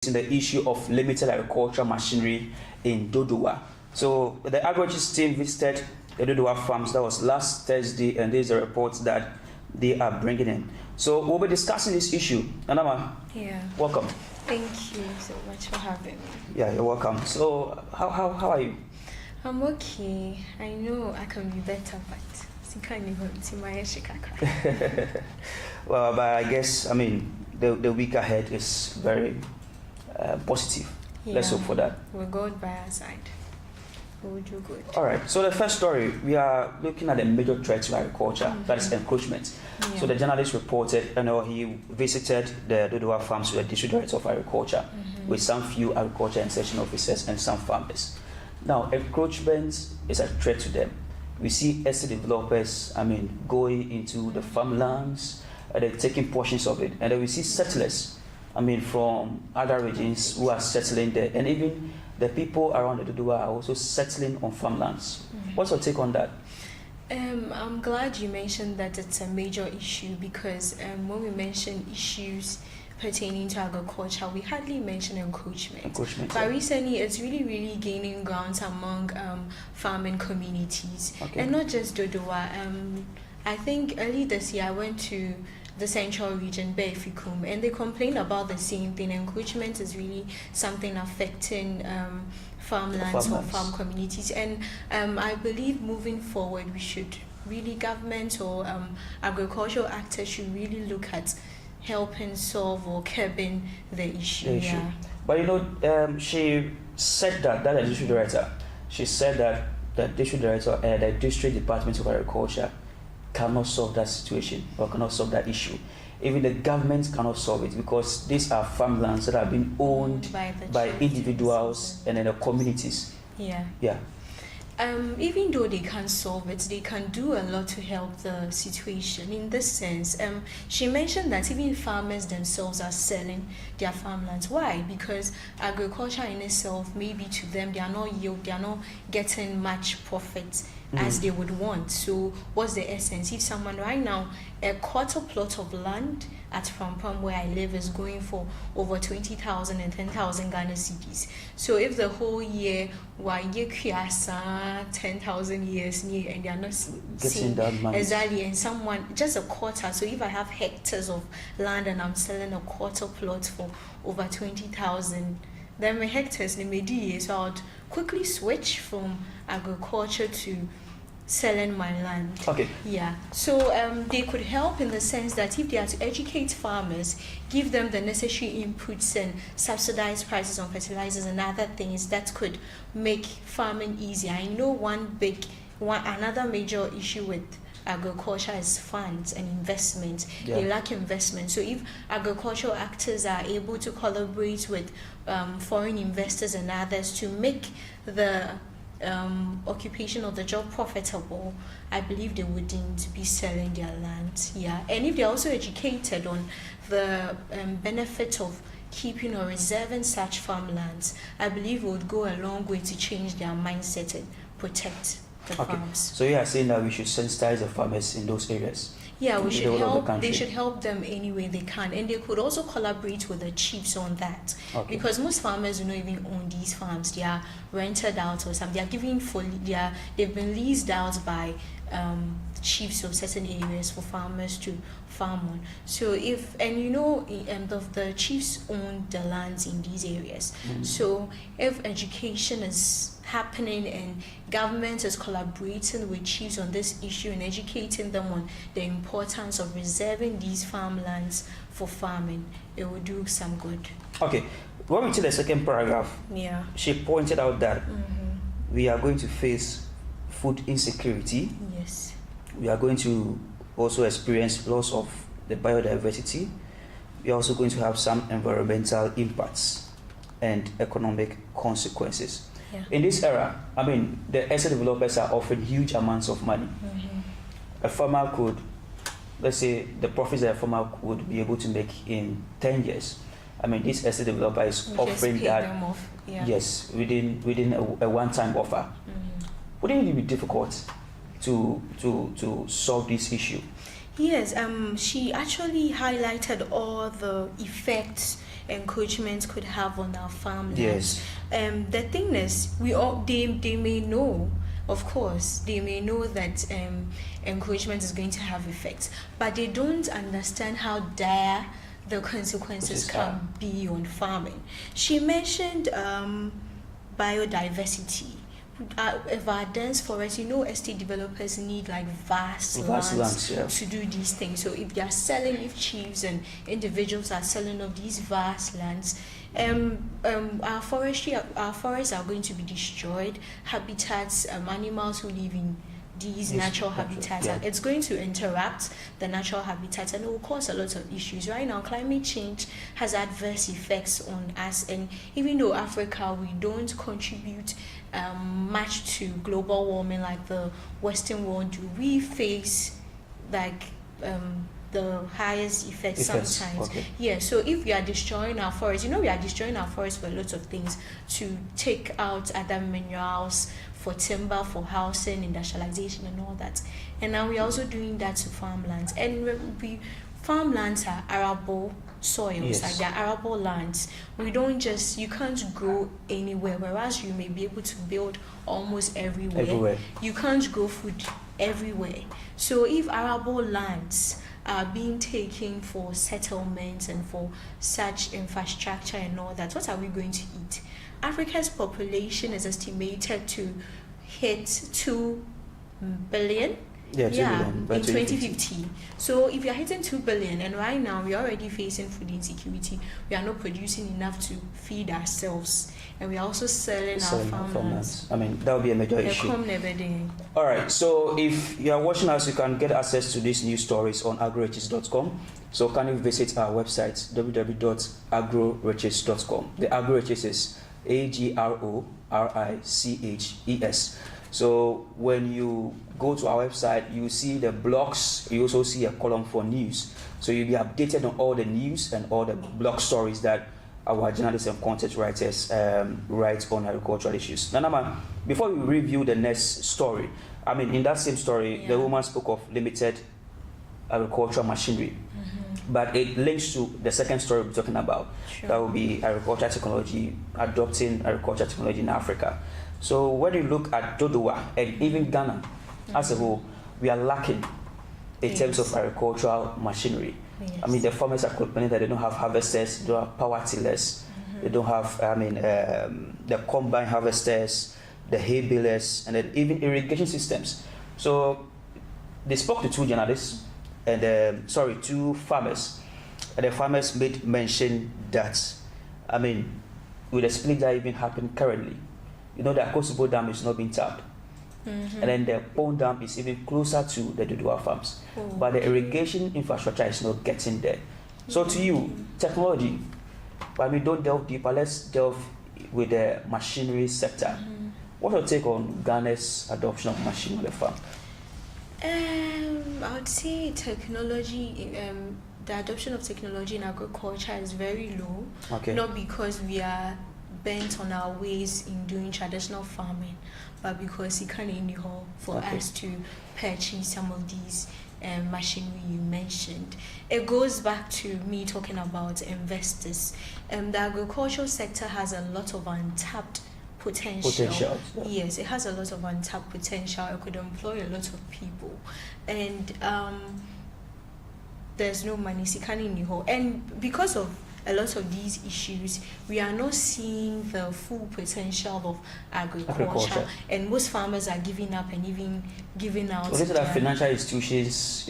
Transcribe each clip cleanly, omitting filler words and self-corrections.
in the issue of limited agricultural machinery in Dodowa. So the Agroriches team visited the Dodowa farms. That was last Thursday, and there's a report that they are bringing in. So we'll be discussing this issue. Anama, welcome. Thank you so much for having me. Yeah, you're welcome. So how are you? I'm okay. I know I can be better, but well, but I guess the week ahead is very positive. Yeah. Let's hope for that. With God by our side, we will do good. All right. So the first story, we are looking at a major threat to agriculture, that is encroachment. Yeah. So the journalist reported, he visited the Dodowa farms with the district director of agriculture, with some few agriculture and section officers and some farmers. Now, encroachment is a threat to them. We see estate developers, going into the farmlands, they're taking portions of it, and then we see settlers, from other regions who are settling there, and even the people around the Dodowa are also settling on farmlands. What's your take on that? I'm glad you mentioned that it's a major issue, because when we mention issues pertaining to agriculture, we hardly mention encroachment. But recently, it's really gaining grounds among farming communities, and not just Dodowa. I think early this year I went to the central region, Befikum, and they complained about the same thing. Encroachment is really something affecting farmlands or farm communities, and I believe moving forward, we should really, government or agricultural actors should really look at helping solve or curbing the issue. But she said that the district director, she said that the district director and the district department of agriculture cannot solve that situation or cannot solve that issue. Even the government cannot solve it, because these are farmlands that have been owned by individuals and then the communities. Even though they can't solve it, they can do a lot to help the situation. In this sense, she mentioned that even farmers themselves are selling their farmlands. Why? Because agriculture in itself, maybe to them, they are not getting much profit as they would want. So what's the essence? If someone right now, a quarter plot of land at Frampam where I live is going for over 20,000 and 10,000 Ghana cedis. So if the whole year, 10,000 years near, and they are not getting that money. Exactly, and someone, just a quarter. So if I have hectares of land and I'm selling a quarter plot for over 20,000, then my hectares, so I would quickly switch from agriculture to selling my land. So they could help in the sense that if they are to educate farmers, give them the necessary inputs and subsidize prices on fertilizers and other things that could make farming easier. I know another major issue with agriculture is funds and investment. They lack investment. So if agricultural actors are able to collaborate with foreign investors and others to make the occupation of the job profitable, I believe they wouldn't be selling their land. And if they're also educated on the benefit of keeping or reserving such farmlands, I believe it would go a long way to change their mindset and protect the farms. So you are saying that we should sensitize the farmers in those areas? We should help. They should help them any way they can, and they could also collaborate with the chiefs on that. Because most farmers do not even own these farms; they are rented out or something. They are given they've been leased out by chiefs of certain areas for farmers to farm on. So the chiefs own the lands in these areas. So if education is happening and government is collaborating with chiefs on this issue and educating them on the importance of reserving these farmlands for farming, it will do some good. When we see the second paragraph, she pointed out that we are going to face food insecurity. We are going to also experience loss of the biodiversity. We are also going to have some environmental impacts and economic consequences. In this era, the estate developers are offering huge amounts of money. A farmer could, let's say, the profits that a farmer would be able to make in 10 years. This estate developer is offering that, within a one-time offer. Wouldn't it be difficult to solve this issue? Yes, she actually highlighted all the effects encroachment could have on our farmlands. Yes. The thing is, they may know, of course, they may know that encroachment is going to have effects, but they don't understand how dire the consequences can be on farming. She mentioned biodiversity. If our dense forest, estate developers need like vast lands to do these things. So if they are selling, if chiefs and individuals are selling of these vast lands, our forests are going to be destroyed. Habitats, animals who live in these natural habitats, it's going to interrupt the natural habitats, and it will cause a lot of issues. Right now, climate change has adverse effects on us, and even though Africa, we don't contribute much to global warming like the Western world do, we face like the highest effects sometimes. Okay. Yeah, so if we are destroying our forests, we are destroying our forests for lots of things, to take out other minerals, for timber, for housing, industrialization and all that. And now we're also doing that to farmlands. And farmlands are arable soils, like they're arable lands. You can't grow anywhere, whereas you may be able to build almost everywhere. You can't grow food everywhere. So if arable lands are being taken for settlements and for such infrastructure and all that, what are we going to eat? Africa's population is estimated to hit 2 billion. 2 billion by in 2050. So if you're hitting 2 billion, and right now we're already facing food insecurity, we are not producing enough to feed ourselves, and we're also selling our farmlands. I mean, that would be a major issue. All right, so if you are watching us, you can get access to these news stories on agroriches.com. So can you visit our website, www.agroriches.com. The Agroriches is AGRORICHES. So when you go to our website, you see the blogs, you also see a column for news. So you'll be updated on all the news and all the blog stories that our journalists and content writers write on agricultural issues. Nanama, before we review the next story, I mean, in that same story, the woman spoke of limited agricultural machinery. But it links to the second story we're talking about. Sure. That will be agricultural technology, adopting agricultural technology in Africa. So when you look at Dodowa and even Ghana as a whole, we are lacking in terms of agricultural machinery. Yes. I mean, the farmers are complaining that they don't have harvesters, they don't have power tillers, they don't have, the combine harvesters, the hay balers, and then even irrigation systems. So they spoke to two journalists, and two farmers, and the farmers made mention that, I mean, with the split that even happened currently, the Akosombo Dam is not being tapped, and then the Pond Dam is even closer to the Dodowa farms, but the irrigation infrastructure is not getting there. So to you, technology, but we don't delve deeper, let's delve with the machinery sector. What's your take on Ghana's adoption of machinery on the farm? I would say technology, the adoption of technology in agriculture is very low. Okay. Not because we are bent on our ways in doing traditional farming, but because it can't be for us to purchase some of these machinery you mentioned. It goes back to me talking about investors. The agricultural sector has a lot of untapped potential. Yes, it has a lot of untapped potential. It could employ a lot of people, and there's no money. And because of a lot of these issues, we are not seeing the full potential of agriculture. And most farmers are giving up and even giving out. Well, that financial institutions,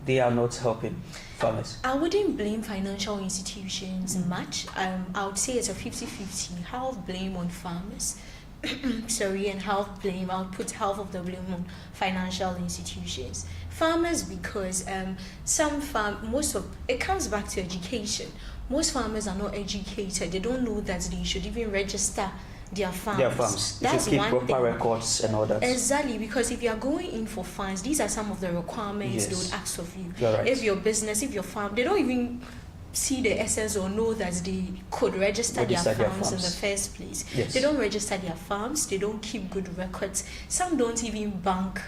they are not helping farmers. I wouldn't blame financial institutions much. I would say it's a 50-50. Half blame on farmers. And half blame. I would put half of the blame on financial institutions. Farmers, because it comes back to education. Most farmers are not educated. They don't know that they should even register their farms. That's keep one proper records and all that. Exactly, because if you are going in for funds, these are some of the requirements they would ask of you. Right. If your business, if your farm, they don't even see the essence or know that they could register their farms in the first place. Yes. They don't register their farms. They don't keep good records. Some don't even bank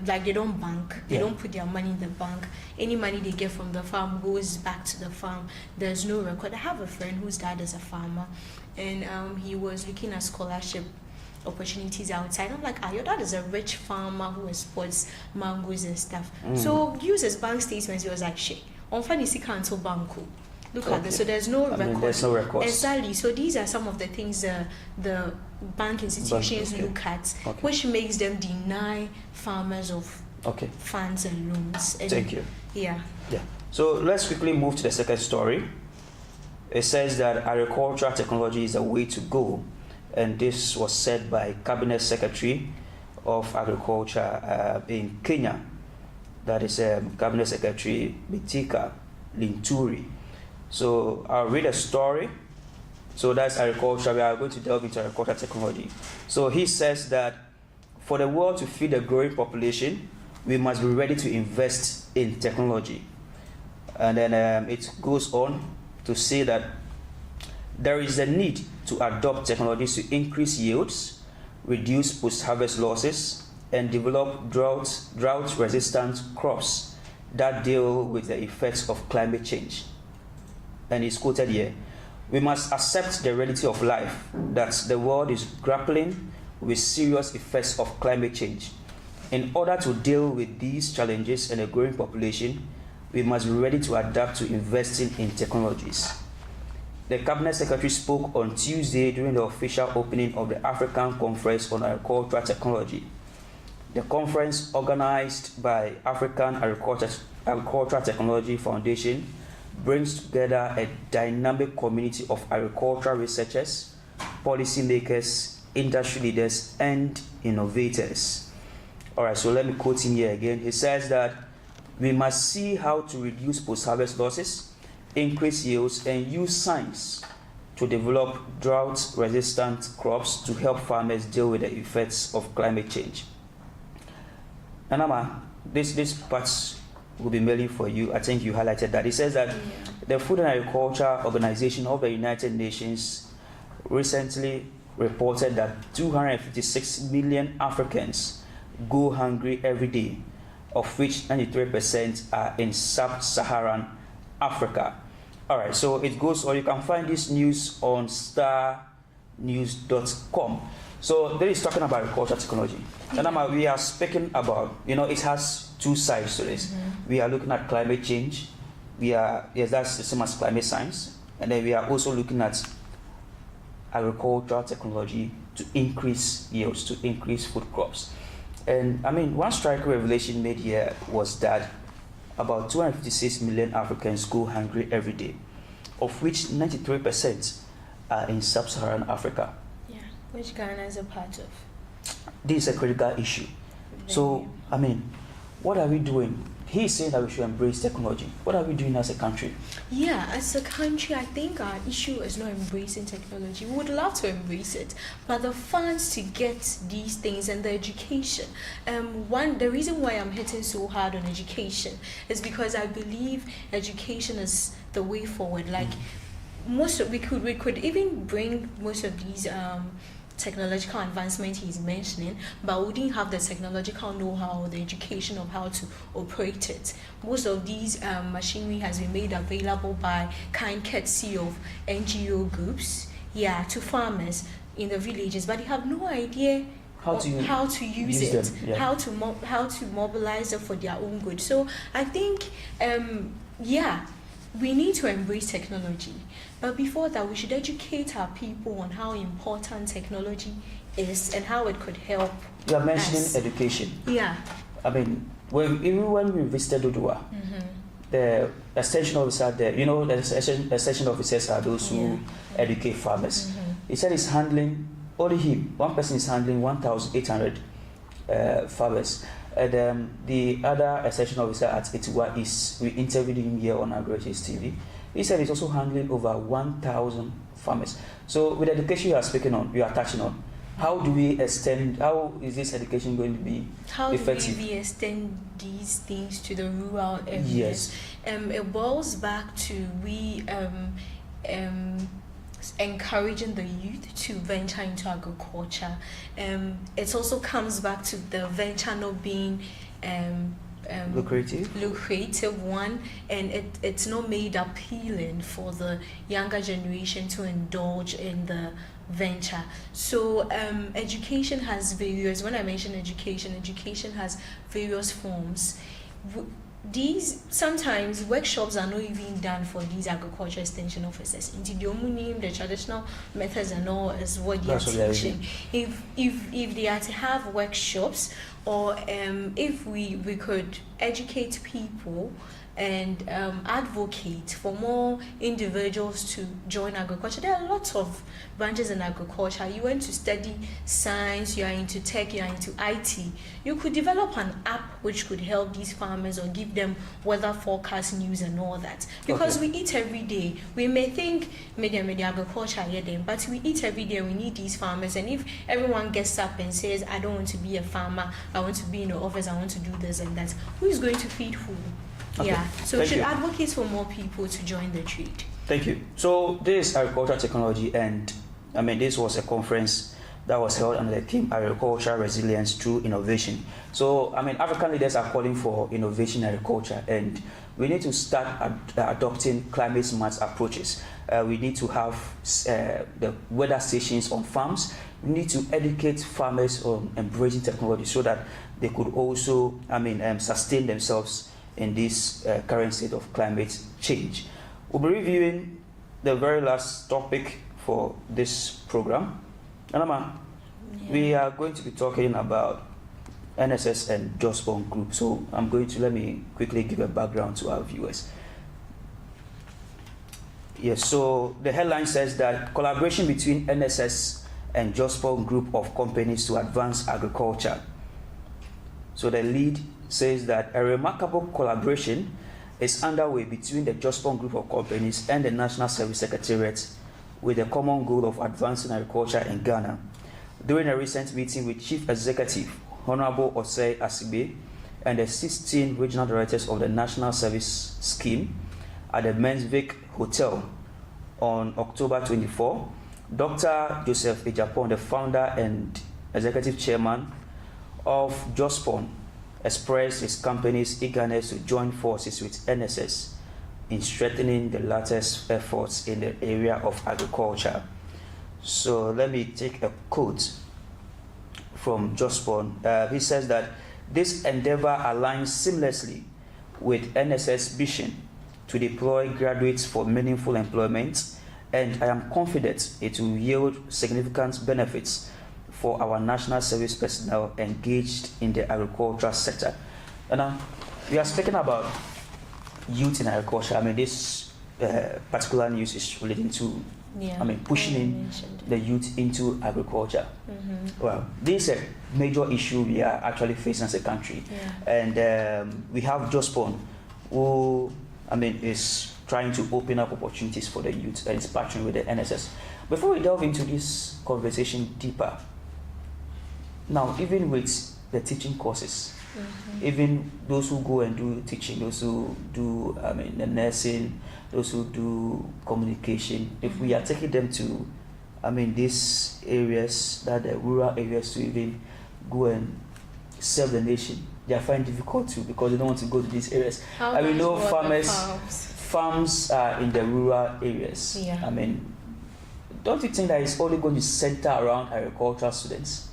like they don't bank, they don't put their money in the bank. Any money they get from the farm goes back to the farm. There's no record. I have a friend whose dad is a farmer, and he was looking at scholarship opportunities outside. I'm like, your dad is a rich farmer who exports mangoes and stuff. So uses bank statements. He was like, shit, on fancy cancel banco. Look at this. So there's no record. There's no records. Exactly. So these are some of the things the bank institutions look at, which makes them deny farmers of funds and loans. And thank you. Yeah. So let's quickly move to the second story. It says that agricultural technology is the way to go, and this was said by Cabinet Secretary of Agriculture in Kenya. That is Cabinet Secretary Bitika Linturi. So I'll read a story. So that's agriculture. We are going to delve into agricultural technology. So he says that for the world to feed a growing population, we must be ready to invest in technology. And then it goes on to say that there is a need to adopt technologies to increase yields, reduce post-harvest losses, and develop drought-resistant crops that deal with the effects of climate change. And it's quoted here, we must accept the reality of life, that the world is grappling with serious effects of climate change. In order to deal with these challenges and a growing population, we must be ready to adapt to investing in technologies. The Cabinet Secretary spoke on Tuesday during the official opening of the African Conference on Agricultural Technology. The conference, organized by African Agricultural Technology Foundation, brings together a dynamic community of agricultural researchers, policymakers, industry leaders, and innovators. All right, so let me quote him here again. He says that we must see how to reduce post-harvest losses, increase yields, and use science to develop drought-resistant crops to help farmers deal with the effects of climate change. Anama, this part will be mailing for you. I think you highlighted that. It says that the Food and Agriculture Organization of the United Nations recently reported that 256 million Africans go hungry every day, of which 93% are in sub-Saharan Africa. All right, so it goes, or you can find this news on starnews.com. So there is talking about agricultural technology. And we are speaking about, it has two sides to this. We are looking at climate change. That's the same as climate science. And then we are also looking at agricultural technology to increase yields, to increase food crops. And one striking revelation made here was that about 256 million Africans go hungry every day, of which 93% are in sub-Saharan Africa. Yeah, which Ghana is a part of. This is a critical issue. So, what are we doing? He's saying that we should embrace technology. What are we doing as a country? Yeah, as a country, I think our issue is not embracing technology. We would love to embrace it, but the funds to get these things and the education. The reason why I'm hitting so hard on education is because I believe education is the way forward. Like we could even bring most of these technological advancement he's mentioning, but we didn't have the technological know-how, the education of how to operate it. Most of these machinery has been made available by kind courtesy of NGO groups, to farmers in the villages, but they have no idea how to use it, how to mobilize it for their own good. So I think we need to embrace technology. But before that, we should educate our people on how important technology is and how it could help. You are mentioning education. Yeah. Even when we visited Dodua, the extension officer there, the extension officers are those who educate farmers. He said he's handling, only him, one person is handling 1,800 farmers. And the other extension officer at Etiwa we interviewed him here on Agroriches TV. He said he's also handling over 1,000 farmers. So with education you are touching on, how is this education going to be effective? How do we extend these things to the rural areas? Yes. It boils back to encouraging the youth to venture into agriculture. It also comes back to the venture not being lucrative one, and it's not made appealing for the younger generation to indulge in the venture. So education has various, when I mention education has various forms. These sometimes workshops are not even done for these agriculture extension officers. Into the traditional methods and all is what they are teaching. If they are to have workshops, or if we could educate people and advocate for more individuals to join agriculture. There are lots of branches in agriculture. You went to study science, you are into tech, you are into IT. You could develop an app which could help these farmers or give them weather forecast news and all that. Because we eat every day. We may think media agriculture, but we eat every day. We need these farmers. And if everyone gets up and says, I don't want to be a farmer, I want to be in the office, I want to do this and that, who is going to feed who? Okay. Yeah, so we should advocate for more people to join the trade. Thank you. So this is agricultural technology, and I mean this was a conference that was held under the theme Agricultural Resilience Through Innovation. So I mean African leaders are calling for innovation in agriculture, and we need to start adopting climate smart approaches. We need to have the weather stations on farms. We need to educate farmers on embracing technology so that they could also sustain themselves in this current state of climate change. We'll be reviewing the very last topic for this program. Anama, we are going to be talking about NSS and Jospon Group. So let me quickly give a background to our viewers. Yes, so the headline says that collaboration between NSS and Jospon Group of companies to advance agriculture. So the lead says that a remarkable collaboration is underway between the Jospon Group of companies and the National Service Secretariat with the common goal of advancing agriculture in Ghana. During a recent meeting with Chief Executive Honorable Osei Asibe and the 16 regional directors of the National Service Scheme at the Mensvik Hotel on October 24, Dr. Joseph Ejapon, the founder and executive chairman of Jospon, expressed his company's eagerness to join forces with NSS in strengthening the latter's efforts in the area of agriculture. So let me take a quote from Jospon. He says that this endeavor aligns seamlessly with NSS vision to deploy graduates for meaningful employment, and I am confident it will yield significant benefits for our national service personnel engaged in the agricultural sector. And we are speaking about youth in agriculture. I mean, this particular news is relating to, pushing in the youth into agriculture. Mm-hmm. Well, this is a major issue we are actually facing as a country. And we have Jospon, who, is trying to open up opportunities for the youth and is partnering with the NSS. Before we delve into this conversation deeper, now, even with the teaching courses, even those who go and do teaching, those who do the nursing, those who do communication, if we are taking them to these areas, that the rural areas, to even go and serve the nation, they are finding it difficult to, because they don't want to go to these areas. We know farms are in the rural areas. Don't you think that it's only going to center around agricultural students?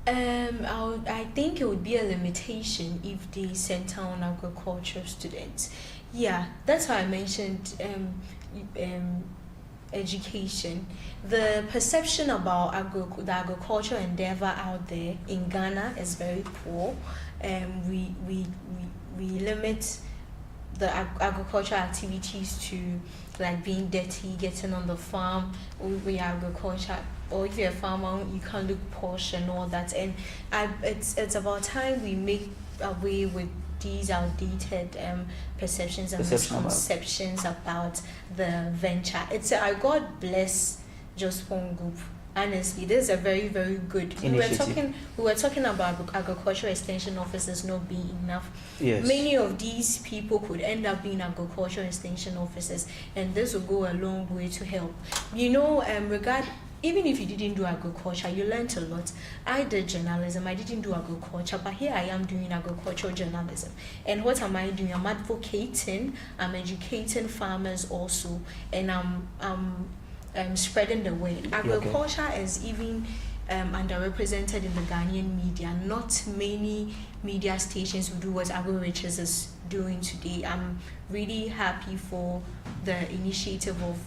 I think it would be a limitation if they center on agricultural students. Yeah, that's why I mentioned education. The perception about the agricultural endeavor out there in Ghana is very poor. We limit the agricultural activities to like being dirty, getting on the farm, we agriculture, or if you're a farmer, you can't look posh and all that. And it's about time we make away with these outdated perceptions and misconceptions about the venture. God bless Jospon Group Honestly, this is a very, very good initiative. We were talking about agricultural extension officers not being enough. Yes. Many of these people could end up being agricultural extension officers, and this will go a long way to help. Even if you didn't do agriculture, you learned a lot. I did journalism. I didn't do agriculture, but here I am doing agricultural journalism. And what am I doing? I'm advocating. I'm educating farmers also, and I'm spreading the word. Agriculture is even underrepresented in the Ghanaian media. Not many media stations will do what Agroriches is doing today. I'm really happy for the initiative of